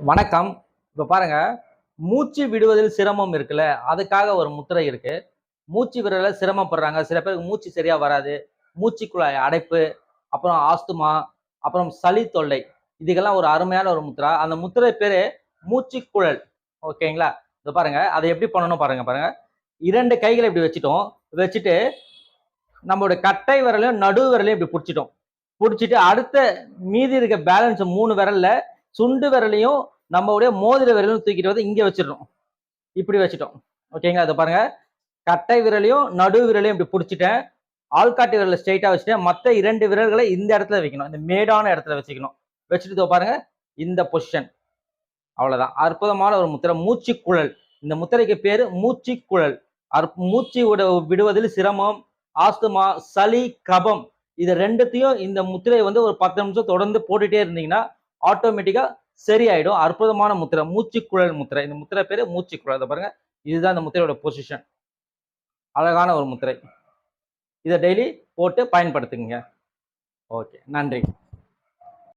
வணக்கம். இப்ப பாருங்க, மூச்சு விடுவதில் சிரமம் இருக்குல்ல, அதுக்காக ஒரு முத்திரை இருக்கு. மூச்சு விடுறதுல சிரமப்படுறாங்க. சில பேருக்கு மூச்சு சரியா வராது. மூச்சுக்குழாய் அடைப்பு, அப்புறம் ஆஸ்துமா, அப்புறம் சளி தொல்லை. இதுக்கெல்லாம் ஒரு அருமையான ஒரு முத்திரை. அந்த முத்திரை பேரு மூச்சுக்குழல். ஓகேங்களா? இதோ பாருங்க, அதை எப்படி பண்ணணும் பாருங்க பாருங்க. 2 கைகள இப்படி வச்சுட்டோம். வச்சுட்டு நம்மளுடைய கட்டை விரலையும், நடு விரலையும் இப்படி புடிச்சுட்டோம். புடிச்சிட்டு அடுத்த மீதி இருக்க பேலன்ஸ் 3 விரல்ல சுண்டு விரலையும் நம்மளுடைய மோதிர விரலையும் தூக்கிட்டு வந்து இங்க வச்சிடணும். இப்படி வச்சுட்டோம். ஓகேங்களா? இதை பாருங்க. கட்டை விரலையும் நடு விரலையும் இப்படி பிடிச்சிட்டேன். ஆள்காட்டி விரலை ஸ்ட்ரைட்டா வச்சுட்டேன். மத்த 2 விரல்களை இந்த இடத்துல வைக்கணும். இந்த மேடான இடத்துல வச்சுக்கணும். வச்சுட்டு இதோ பாருங்க, இந்த பொசிஷன். அவ்வளவுதான். அற்புதமான ஒரு முத்திரை, மூச்சுக்குழல். இந்த முத்திரைக்கு பேரு மூச்சுக்குழல். மூச்சு விடுவதில் சிரமம், ஆஸ்துமா, சளி, கபம், இது ரெண்டுத்தையும் இந்த முத்திரையை வந்து ஒரு 10 நிமிஷம் தொடர்ந்து போட்டுட்டே இருந்தீங்கன்னா ஆட்டோமேட்டிக்கா சரியாயிடும். அற்புதமான முத்திரை, மூச்சுக்குழல் முத்திரை. இந்த முத்திரை பேரு மூச்சுக்குழல். இதை பாருங்க, இதுதான் இந்த முத்திரையோட பொசிஷன். அழகான ஒரு முத்திரை. இதை டெய்லி போட்டு பயன்படுத்துங்க. ஓகே, நன்றி.